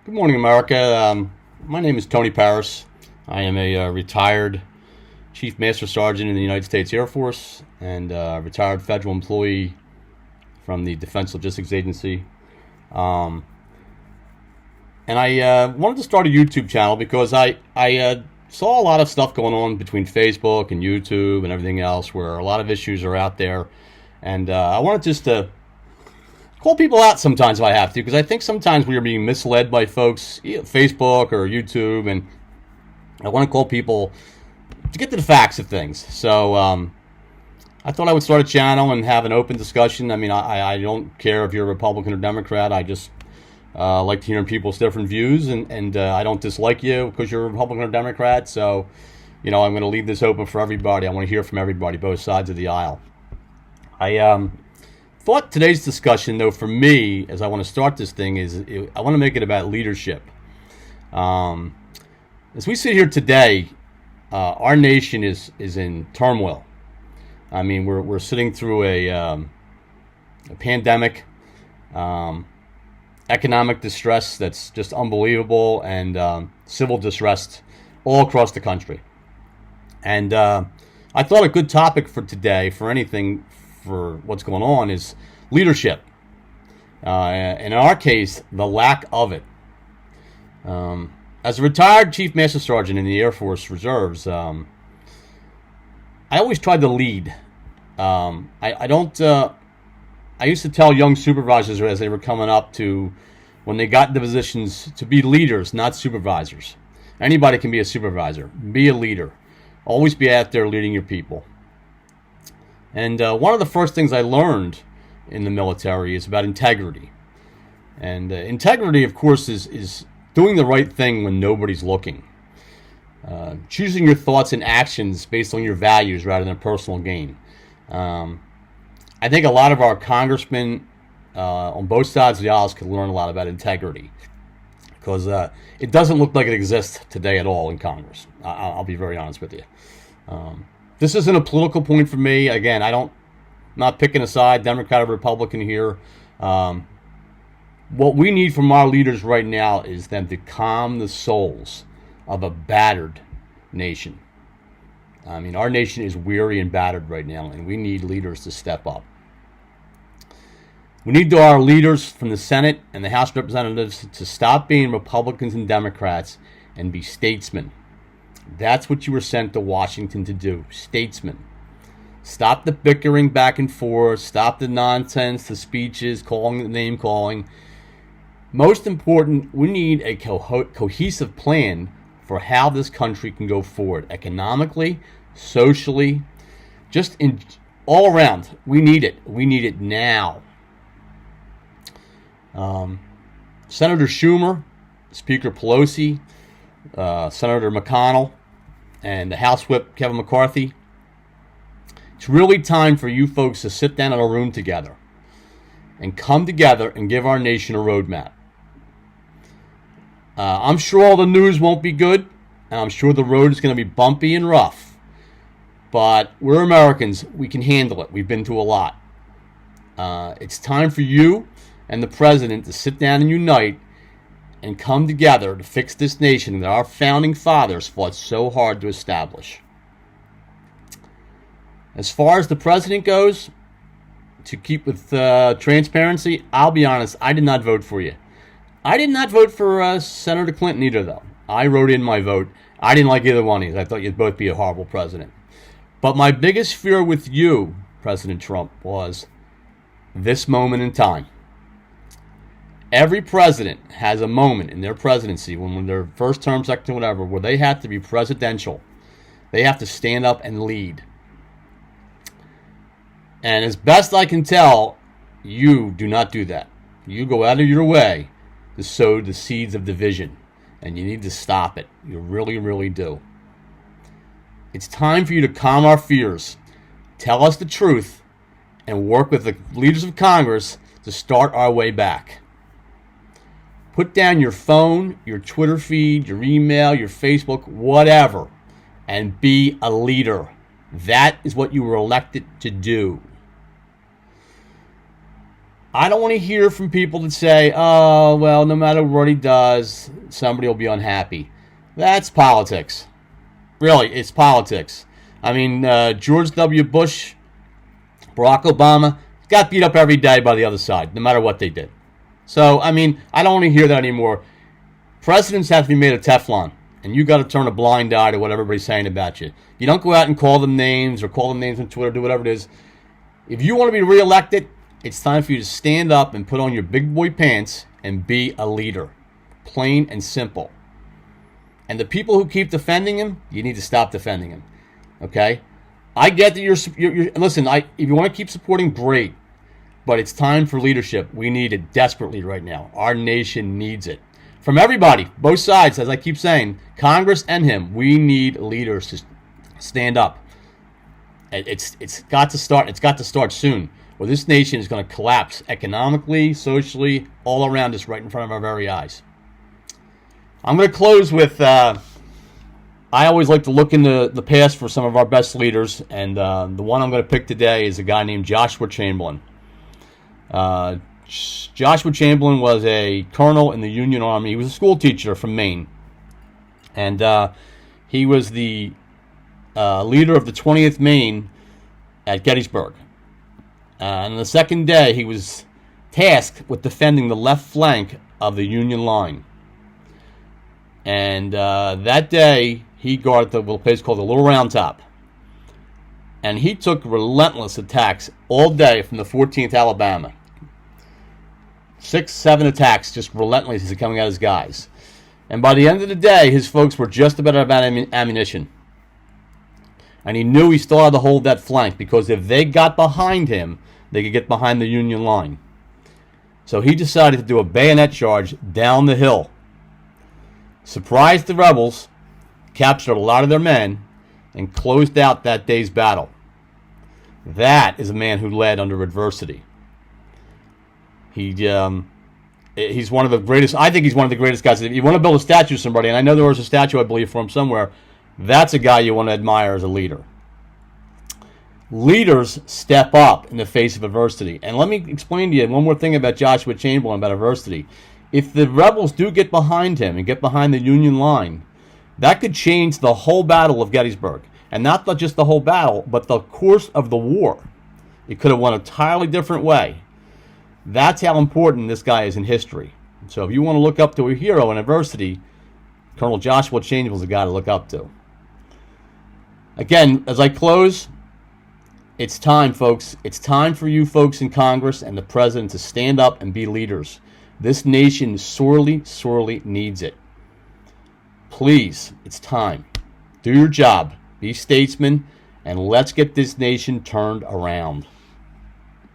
Good morning, America. My name is Tony Paris. I am a retired Chief Master Sergeant in the United States Air Force and retired federal employee from the Defense Logistics Agency. Um, and I wanted to start a YouTube channel because I saw a lot of stuff going on between Facebook and YouTube and everything else where a lot of issues are out there. And I wanted just to call people out sometimes if I have to, because I think sometimes we are being misled by folks, Facebook or YouTube, and I want to call people to get to the facts of things. So I thought I would start a channel and have an open discussion. I mean, I don't care if you're a Republican or Democrat. I just like hearing people's different views, and I don't dislike you because you're a Republican or Democrat. So, I'm going to leave this open for everybody. I want to hear from everybody, both sides of the aisle. I thought today's discussion, though, for me, as I want to start this thing, I want to make it about leadership. As we sit here today, our nation is in turmoil. I mean, we're sitting through a pandemic, economic distress that's just unbelievable, and civil distress all across the country. And I thought a good topic for today, for anything, for what's going on, is leadership. And in our case, the lack of it. As a retired Chief Master Sergeant in the Air Force Reserves, I always tried to lead. I don't. I used to tell young supervisors as they were coming up to, when they got into positions, to be leaders, not supervisors. Anybody can be a supervisor. Be a leader. Always be out there leading your people. And one of the first things I learned in the military is about integrity. And integrity, of course, is doing the right thing when nobody's looking. Choosing your thoughts and actions based on your values rather than personal gain. I think a lot of our congressmen on both sides of the aisles could learn a lot about integrity, because it doesn't look like it exists today at all in Congress. I'll be very honest with you. This isn't a political point for me. Again, I'm not picking a side, Democrat or Republican here. What we need from our leaders right now is them to calm the souls of a battered nation. I mean, our nation is weary and battered right now, and we need leaders to step up. We need our leaders from the Senate and the House of Representatives to stop being Republicans and Democrats and be statesmen. That's what you were sent to Washington to do, statesmen. Stop the bickering back and forth. Stop the nonsense, the speeches, the name calling. Most important, we need a cohesive plan for how this country can go forward economically, socially, just in all around. We need it. We need it now. Senator Schumer, Speaker Pelosi, Senator McConnell, and the House Whip Kevin McCarthy. It's really time for you folks to sit down in a room together and come together and give our nation a roadmap. I'm sure all the news won't be good, and I'm sure the road is going to be bumpy and rough. But we're Americans. We can handle it. We've been through a lot. It's time for you and the president to sit down and unite and come together to fix this nation that our founding fathers fought so hard to establish. As far as the president goes, to keep with transparency, I'll be honest, I did not vote for you. I did not vote for Senator Clinton either, though. I wrote in my vote. I didn't like either one of you. I thought you'd both be a horrible president. But my biggest fear with you, President Trump, was this moment in time. Every president has a moment in their presidency, when their first term, second term, whatever, where they have to be presidential. They have to stand up and lead. And as best I can tell, you do not do that. You go out of your way to sow the seeds of division, and you need to stop it. You really, really do. It's time for you to calm our fears, tell us the truth, and work with the leaders of Congress to start our way back. Put down your phone, your Twitter feed, your email, your Facebook, whatever, and be a leader. That is what you were elected to do. I don't want to hear from people that say, oh, well, no matter what he does, somebody will be unhappy. That's politics. Really, it's politics. I mean, George W. Bush, Barack Obama got beat up every day by the other side, no matter what they did. So, I mean, I don't want to hear that anymore. Presidents have to be made of Teflon, and you got to turn a blind eye to what everybody's saying about you. You don't go out and call them names or call them names on Twitter, do whatever it is. If you want to be reelected, it's time for you to stand up and put on your big boy pants and be a leader. Plain and simple. And the people who keep defending him, you need to stop defending him. Okay? I get that you're listen, if you want to keep supporting, great. But it's time for leadership. We need it desperately right now. Our nation needs it. From everybody, both sides, as I keep saying, Congress and him, we need leaders to stand up. It's got to start. It's got to start soon. Or this nation is going to collapse economically, socially, all around us, right in front of our very eyes. I'm going to close with. I always like to look into the past for some of our best leaders, and the one I'm going to pick today is a guy named Joshua Chamberlain. Joshua Chamberlain was a colonel in the Union Army. He was a school teacher from Maine, and he was the leader of the 20th Maine at Gettysburg. And the second day, he was tasked with defending the left flank of the Union line. And that day, he guarded a place called the Little Round Top. And he took relentless attacks all day from the 14th Alabama. 6, 7 attacks, just relentlessly coming at his guys. And by the end of the day, his folks were just about out of ammunition. And he knew he still had to hold that flank, because if they got behind him, they could get behind the Union line. So he decided to do a bayonet charge down the hill. Surprised the rebels, captured a lot of their men, and closed out that day's battle. That is a man who led under adversity. He's one of the greatest. I think he's one of the greatest guys. If you want to build a statue of somebody, and I know there was a statue, I believe, for him somewhere, that's a guy you want to admire as a leader. Leaders step up in the face of adversity. And let me explain to you one more thing about Joshua Chamberlain about adversity. If the rebels do get behind him and get behind the Union line, that could change the whole battle of Gettysburg. And not just the whole battle, but the course of the war. It could have won an entirely different way. That's how important this guy is in history. So if you want to look up to a hero in adversity, Colonel Joshua Chamberlain is a guy to look up to. Again, as I close, it's time, folks. It's time for you folks in Congress and the President to stand up and be leaders. This nation sorely, sorely needs it. Please, it's time. Do your job. Be statesmen, and let's get this nation turned around.